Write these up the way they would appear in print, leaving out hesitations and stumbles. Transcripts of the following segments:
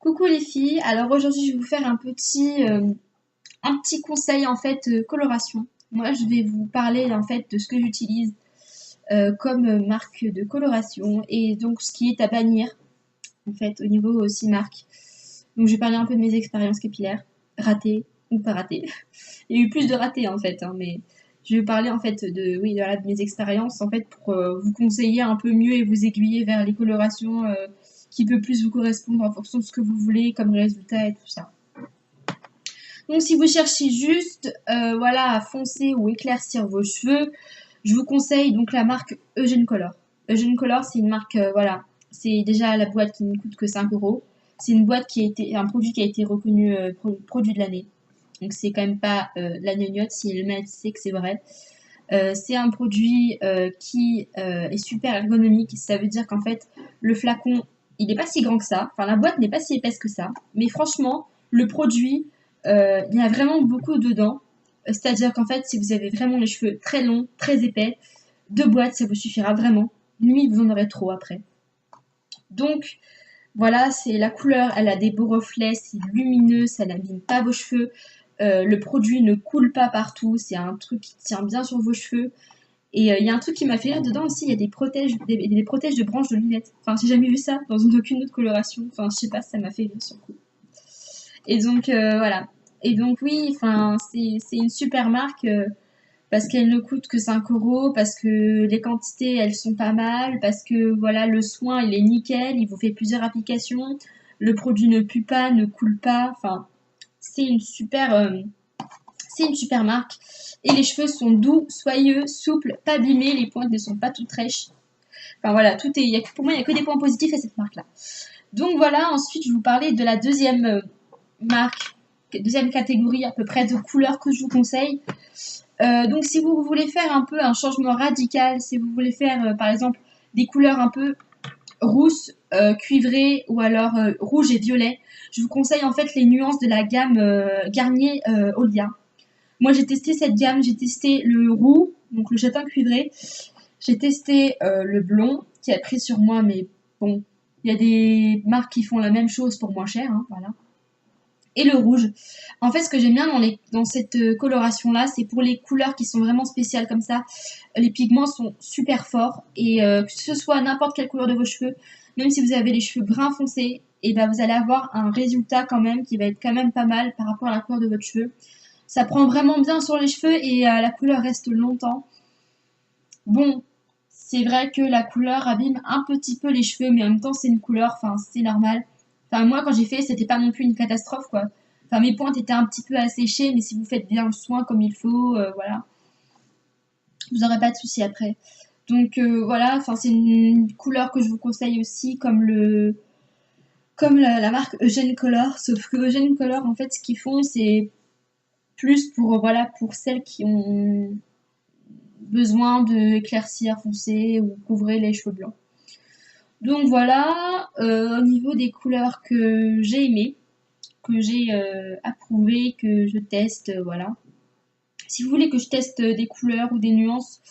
Coucou les filles, alors aujourd'hui je vais vous faire un petit conseil en fait coloration. Moi je vais vous parler en fait de ce que j'utilise comme marque de coloration et donc ce qui est à bannir en fait au niveau aussi marque. Donc je vais parler un peu de mes expériences capillaires, ratées ou pas ratées. Il y a eu plus de ratées en fait, hein, mais je vais parler en fait de, oui, voilà, de mes expériences en fait pour vous conseiller un peu mieux et vous aiguiller vers les colorations qui peut plus vous correspondre en fonction de ce que vous voulez comme résultat et tout ça. Donc si vous cherchez juste voilà, à foncer ou éclaircir vos cheveux, je vous conseille donc la marque Eugène Color. Eugène Color, c'est une marque, voilà, c'est déjà la boîte qui ne coûte que 5 €. C'est une boîte qui a été, un produit qui a été reconnu produit de l'année. Donc c'est quand même pas la gnognotte, si le mec sait que c'est vrai. C'est un produit qui est super ergonomique. Ça veut dire qu'en fait, le flacon, il n'est pas si grand que ça. Enfin, la boîte n'est pas si épaisse que ça. Mais franchement, le produit, il y a vraiment beaucoup dedans. C'est-à-dire qu'en fait, si vous avez vraiment les cheveux très longs, très épais, 2 boîtes, ça vous suffira vraiment. Limite, vous en aurez trop après. Donc, voilà, c'est la couleur, elle a des beaux reflets, c'est lumineux, ça n'abîme pas vos cheveux. Le produit ne coule pas partout, c'est un truc qui tient bien sur vos cheveux. Et il y a un truc qui m'a fait rire dedans aussi, il y a des protèges de branches de lunettes. Enfin, j'ai jamais vu ça dans aucune autre coloration. Enfin, je sais pas, ça m'a fait rire sur le coup. Et donc, voilà. Et donc, oui, enfin, c'est une super marque parce qu'elle ne coûte que 5 €, parce que les quantités, elles sont pas mal, parce que, voilà, le soin, il est nickel, il vous fait plusieurs applications. Le produit ne pue pas, ne coule pas. Enfin, c'est une super, c'est une super marque. Et les cheveux sont doux, soyeux, souples, pas abîmés, les pointes ne sont pas toutes rêches. Enfin voilà, tout est, pour moi, il n'y a que des points positifs à cette marque-là. Donc voilà, ensuite, je vais vous parler de la deuxième marque, deuxième catégorie à peu près de couleurs que je vous conseille. Donc si vous voulez faire un peu un changement radical, si vous voulez faire par exemple des couleurs un peu rousses, cuivrées ou alors rouge et violet, je vous conseille en fait les nuances de la gamme Garnier Olia. Moi, j'ai testé cette gamme. J'ai testé le roux, donc le châtain cuivré. J'ai testé le blond, qui a pris sur moi, mais bon, il y a des marques qui font la même chose pour moins cher, hein, voilà. Et le rouge. En fait, ce que j'aime bien dans cette coloration-là, c'est pour les couleurs qui sont vraiment spéciales comme ça. Les pigments sont super forts et que ce soit n'importe quelle couleur de vos cheveux, même si vous avez les cheveux brun foncé, et ben vous allez avoir un résultat quand même qui va être quand même pas mal par rapport à la couleur de votre cheveu. Ça prend vraiment bien sur les cheveux et la couleur reste longtemps. Bon, c'est vrai que la couleur abîme un petit peu les cheveux, mais en même temps c'est une couleur, enfin c'est normal. Enfin moi quand j'ai fait, c'était pas non plus une catastrophe quoi. Enfin mes pointes étaient un petit peu asséchées, mais si vous faites bien le soin comme il faut, voilà, vous n'aurez pas de soucis après. Donc voilà, enfin c'est une couleur que je vous conseille aussi comme la marque Eugène Color, sauf que Eugène Color en fait ce qu'ils font c'est plus pour voilà pour celles qui ont besoin de éclaircir, foncer ou couvrir les cheveux blancs. Donc voilà, au niveau des couleurs que j'ai aimées, que j'ai approuvées, que je teste, voilà. Si vous voulez que je teste des couleurs ou des nuances,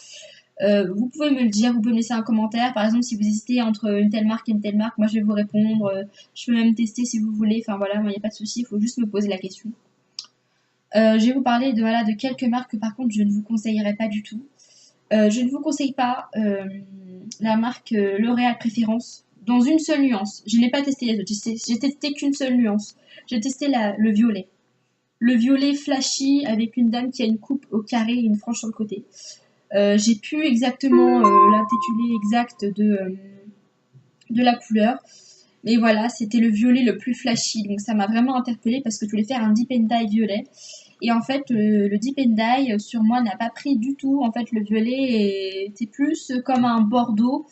vous pouvez me le dire, vous pouvez me laisser un commentaire. Par exemple, si vous hésitez entre une telle marque et une telle marque, moi je vais vous répondre. Je peux même tester si vous voulez. Enfin voilà, il n'y a pas de souci, il faut juste me poser la question. Je vais vous parler de, voilà, de quelques marques que par contre je ne vous conseillerais pas du tout. Je ne vous conseille pas la marque L'Oréal Préférence dans une seule nuance. Je n'ai pas testé les autres, j'ai testé qu'une seule nuance. J'ai testé le violet. Le violet flashy avec une dame qui a une coupe au carré et une frange sur le côté. J'ai plus exactement l'intitulé exact de la couleur. Mais voilà, c'était le violet le plus flashy. Donc ça m'a vraiment interpellée parce que je voulais faire un deep and dye violet. Et en fait, le deep and dye sur moi n'a pas pris du tout. En fait, le violet était plus comme un bordeaux.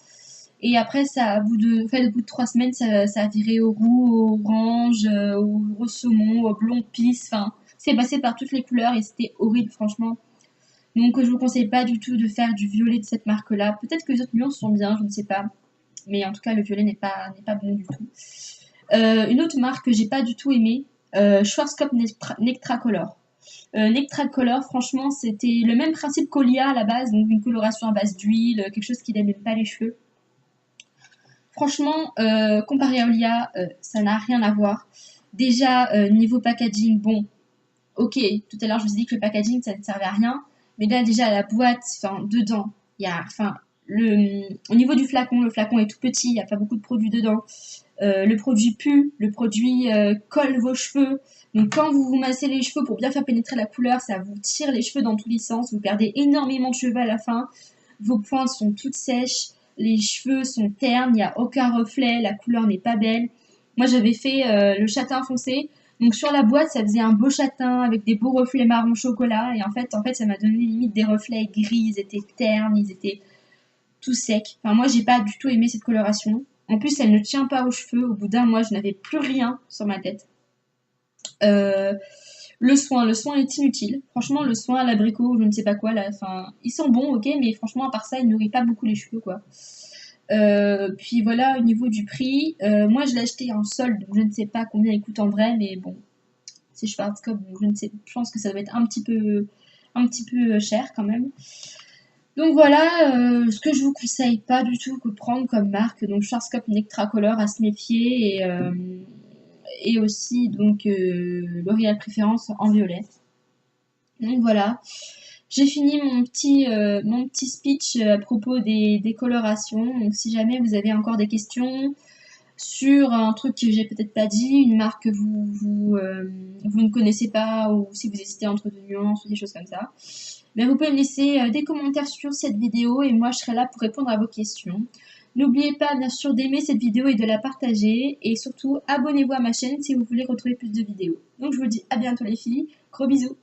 Et après, ça, au bout de 3 semaines, ça a viré au roux, au orange, au saumon, au blond pisse. Enfin, c'est passé par toutes les couleurs et c'était horrible, franchement. Donc, je vous conseille pas du tout de faire du violet de cette marque-là. Peut-être que les autres nuances sont bien, je ne sais pas. Mais en tout cas, le violet n'est pas bon du tout. Une autre marque que j'ai pas du tout aimée, Schwarzkopf Nectracolor. Nectracolor, franchement, c'était le même principe qu'Olia à la base, donc une coloration à base d'huile, quelque chose qui n'abîme pas les cheveux. Franchement, comparé à Olia, ça n'a rien à voir. Déjà, niveau packaging, bon, ok, tout à l'heure je vous ai dit que le packaging ça ne servait à rien, mais là déjà la boîte, enfin dedans, il y a, enfin, au niveau du flacon, le flacon est tout petit, il n'y a pas beaucoup de produits dedans. Le produit pue, le produit colle vos cheveux. Donc quand vous vous massez les cheveux pour bien faire pénétrer la couleur, ça vous tire les cheveux dans tous les sens, vous perdez énormément de cheveux à la fin, vos pointes sont toutes sèches, les cheveux sont ternes, il n'y a aucun reflet, la couleur n'est pas belle. Moi j'avais fait le châtain foncé, donc sur la boîte ça faisait un beau châtain avec des beaux reflets marron chocolat, et en fait ça m'a donné limite des reflets gris, ils étaient ternes, ils étaient tout secs. Enfin moi j'ai pas du tout aimé cette coloration. En plus elle ne tient pas aux cheveux, au bout d'un mois je n'avais plus rien sur ma tête. Euh, le soin est inutile. Franchement, le soin à l'abricot, ou je ne sais pas quoi, là, enfin, ils sont bons, ok, mais franchement, à part ça, il nourrit pas beaucoup les cheveux, quoi. Puis voilà, au niveau du prix, moi je l'ai acheté en solde, donc je ne sais pas combien il coûte en vrai, mais bon, c'est Schwarzkopf, donc je ne sais, je pense que ça doit être un petit peu cher quand même. Donc voilà, ce que je vous conseille pas du tout que de prendre comme marque, donc Schwarzkopf Nectracolor à se méfier et aussi donc L'Oréal Préférence en violet. Donc voilà, j'ai fini mon petit speech à propos des colorations. Donc si jamais vous avez encore des questions sur un truc que j'ai peut-être pas dit, une marque que vous ne connaissez pas, ou si vous hésitez entre deux nuances ou des choses comme ça, ben vous pouvez me laisser des commentaires sur cette vidéo et moi je serai là pour répondre à vos questions. N'oubliez pas bien sûr d'aimer cette vidéo et de la partager, et surtout abonnez-vous à ma chaîne si vous voulez retrouver plus de vidéos. Donc je vous dis à bientôt les filles, gros bisous.